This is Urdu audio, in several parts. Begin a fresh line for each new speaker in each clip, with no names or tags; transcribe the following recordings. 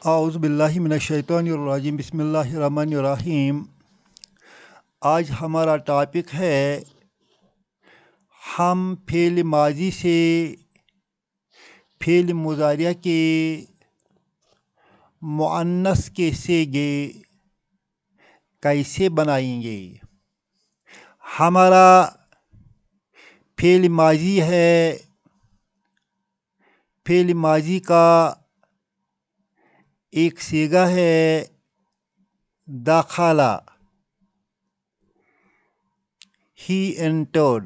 اعوذ باللہ من الشیطان الرجیم بسم اللہ الرحمن الرحیم۔ آج ہمارا ٹاپک ہے ہم فعل ماضی سے فعل مضارع کے مؤنث کے صیغے کیسے بنائیں گے۔ ہمارا فعل ماضی ہے، فعل ماضی کا ایک صیغہ ہے دخل، ہی انٹرڈ۔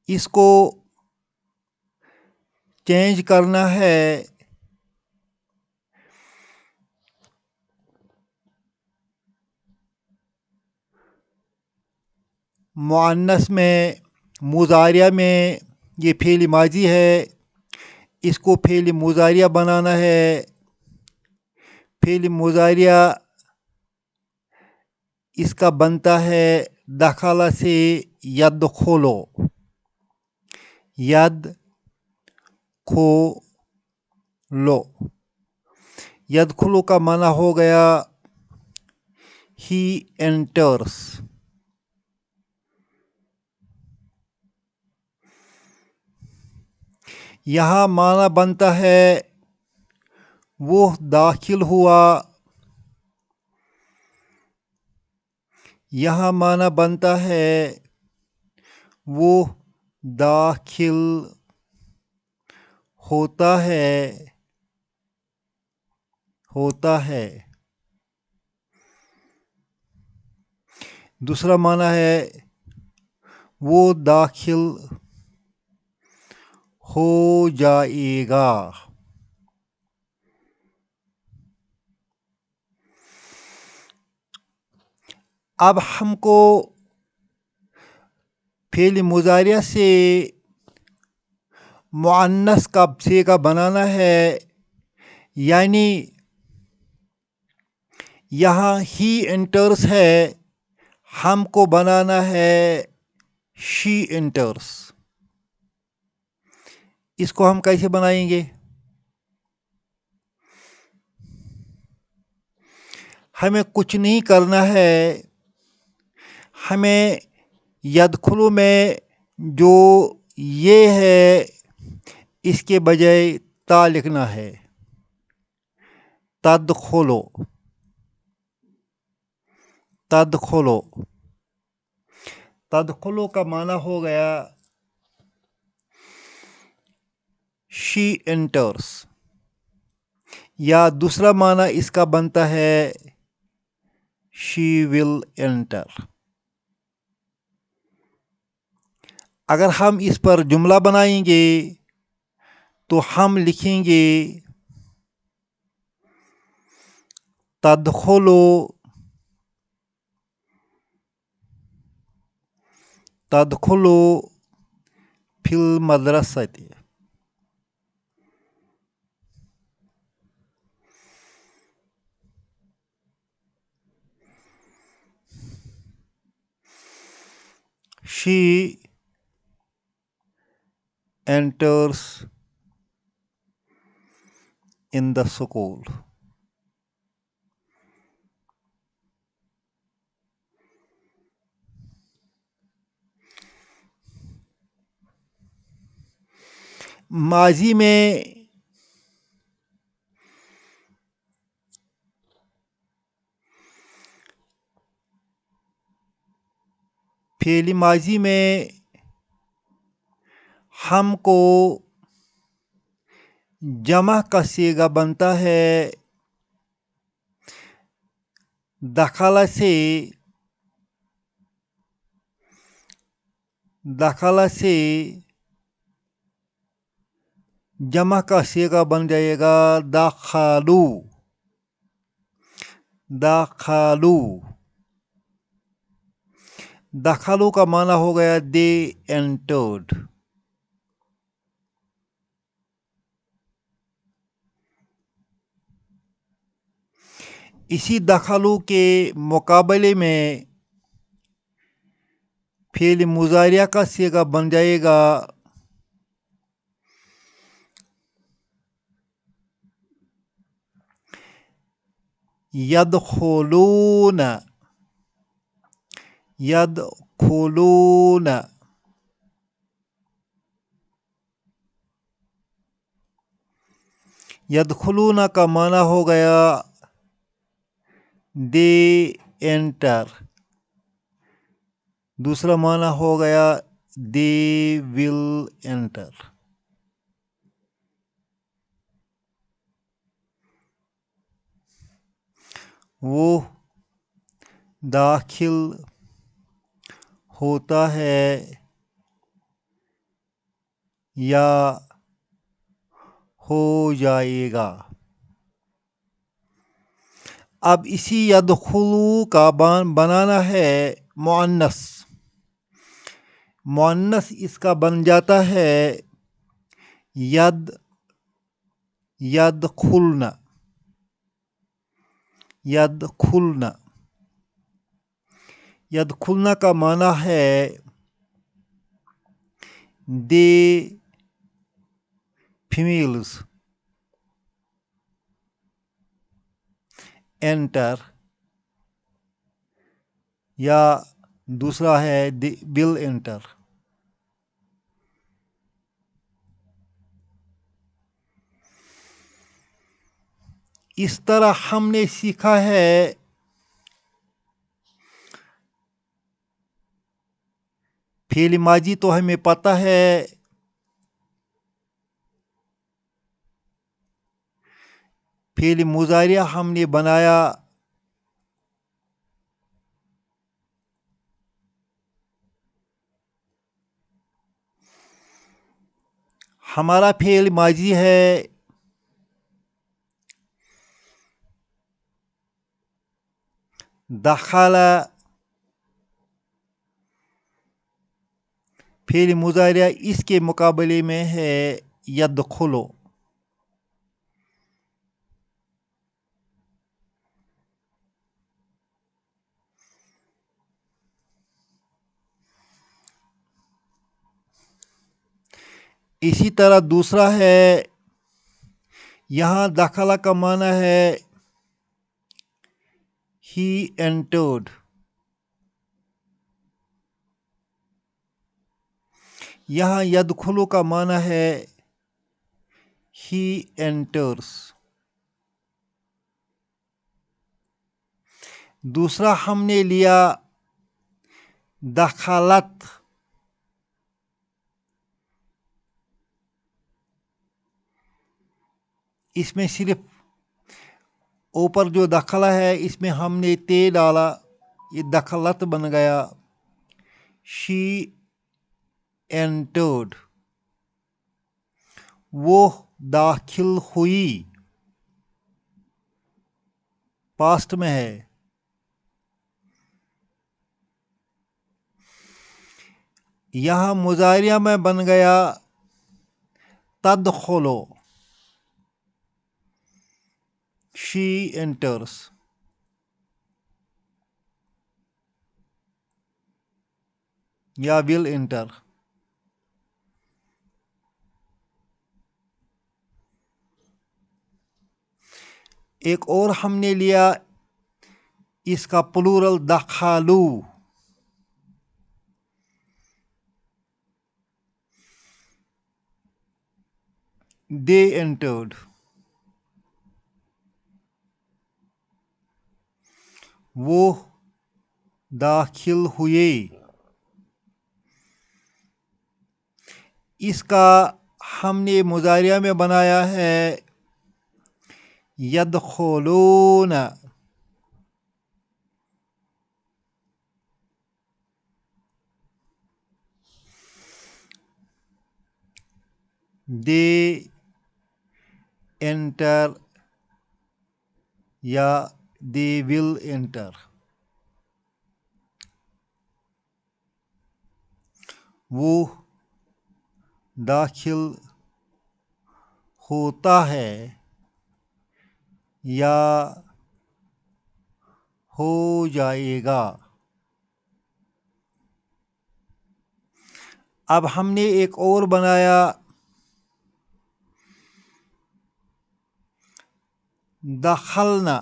اس کو چینج کرنا ہے مؤنث میں، مضارع میں۔ یہ فعل ماضی ہے، اس کو فعل مضارع بنانا ہے۔ فعل مضارع اس کا بنتا ہے دخل سے یدخلو، یدخلو کا معنی ہو گیا ہی انٹرس۔ یہاں معنی بنتا ہے وہ داخل ہوا، یہاں معنی بنتا ہے وہ داخل ہوتا ہے۔ دوسرا معنی ہے وہ داخل ہو جائے گا۔ اب ہم کو فعل مضارع سے مؤنث کا صیغہ بنانا ہے، یعنی یہاں ہی انٹرس ہے، ہم کو بنانا ہے شی انٹرس۔ اس کو ہم کیسے بنائیں گے؟ ہمیں کچھ نہیں کرنا ہے، ہمیں یدخلو میں جو یہ ہے اس کے بجائے تا لکھنا ہے، تدخلو۔ تدخلو کا معنی ہو گیا شی انٹرس، یا دوسرا معنی اس کا بنتا ہے شی ول انٹر۔ اگر ہم اس پر جملہ بنائیں گے تو ہم لکھیں گے تدخلو فی المدرسۃ۔ She enters in the school. ماضی میں فعل ماضی میں ہم کو جمع کا صیغہ بنتا ہے دخل سے جمع کا صیغہ بن جائے گا دخلو۔ دخلو کا معنی ہو گیا دے انٹرڈ۔ اسی دخلو کے مقابلے میں فعل مضارع کا صیغہ بن جائے گا يدخلون يدخلون يدخلون کا معنی ہو گیا they enter. دوسرا معنی ہو گیا they will enter. وہ داخل ہوتا ہے یا ہو جائے گا. اب اسی یدخلو کا بنانا ہے مؤنث. مؤنث اس کا بن جاتا ہے یدخلن. یدخلن یدخلن کا معنی ہے they females enter یا دوسرا ہے they will enter. اس طرح ہم نے سیکھا ہے فعل ماضی تو ہمیں پتہ ہے، فعل مضارع ہم نے بنایا، ہمارا فعل ماضی ہے دخل، فعل مضارع اس کے مقابلے میں ہے یدخلو. اسی طرح دوسرا ہے، یہاں دخل کا معنی ہے he entered. یہاں یدخلو کا معنی ہے he enters. دوسرا ہم نے لیا دخلت. اس میں صرف اوپر جو دخلہ ہے اس میں ہم نے تے ڈالا، یہ دخلت بن گیا she entered. وہ داخل ہوئی، پاسٹ میں ہے. یہاں مضارعہ میں بن گیا تدخلو. she enters. یا will enter. ایک اور ہم نے لیا اس کا پلورل دخلو. they entered. وہ داخل ہوئے. اس کا ہم نے مضارعہ میں بنایا ہے یدخلون. they enter یا they will enter. وہ داخل ہوتا ہے یا ہو جائے گا. اب ہم نے ایک اور بنایا دخلنا.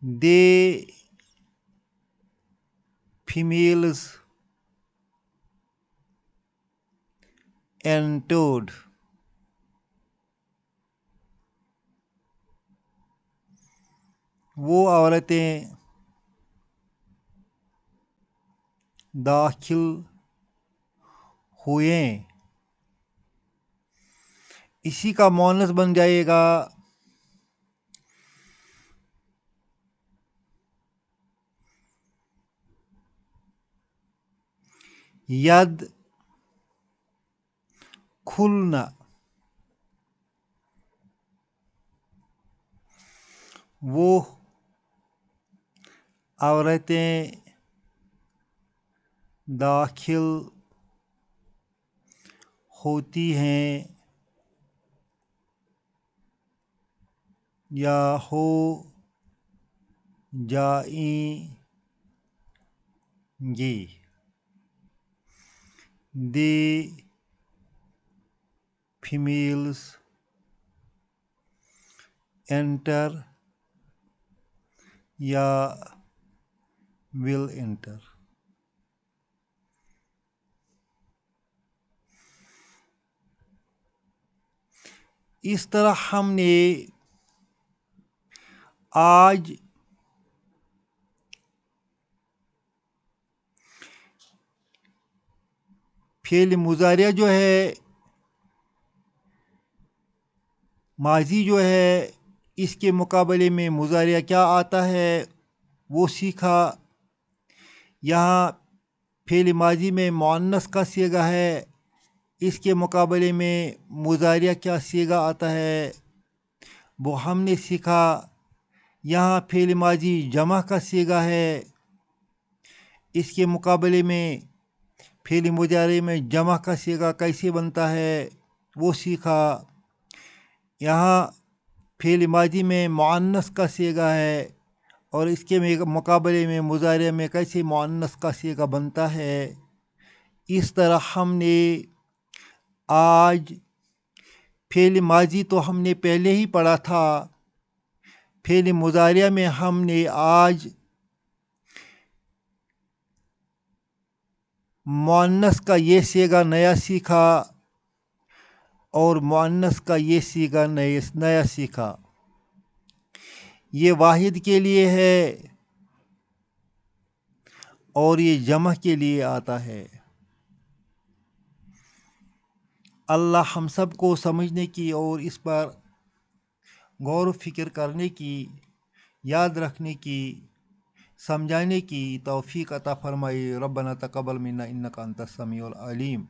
they females entered وہ عورتیں داخل ہوئیں. اسی کا مؤنث بن جائے گا ید کھلنا. وہ عورتیں داخل ہوتی ہیں یا ہو جائیں گی. دی females enter یا will enter. اس طرح ہم نے آج فعل مضارع جو ہے ماضی جو ہے اس کے مقابلے میں مضارع کیا آتا ہے وہ سیکھا. یہاں فعل ماضی میں مؤنث کا صیغہ ہے، اس کے مقابلے میں مضارع کیا صیغہ آتا ہے وہ ہم نے سیکھا. یہاں فعل ماضی جمع کا صیغہ ہے، اس کے مقابلے میں فعل مضارع میں جمع کا صیغہ کیسے بنتا ہے وہ سیکھا. یہاں فعل ماضی میں مؤنث کا صیغہ ہے اور اس کے مقابلے میں مضارع میں کیسے مؤنث کا صیغہ بنتا ہے. اس طرح ہم نے آج فعل ماضی تو ہم نے پہلے ہی پڑھا تھا، فعل مضارع میں ہم نے آج مؤنث کا یہ صیغہ نیا سیکھا اور مؤنث کا یہ صیغہ نیا سیکھا. یہ واحد کے لیے ہے اور یہ جمع کے لیے آتا ہے. اللہ ہم سب کو سمجھنے کی اور اس پر غور و فکر کرنے کی، یاد رکھنے کی، سمجھانے کی توفیق عطا فرمائے. ربنا تقبل منا انک انت السمیع العلیم.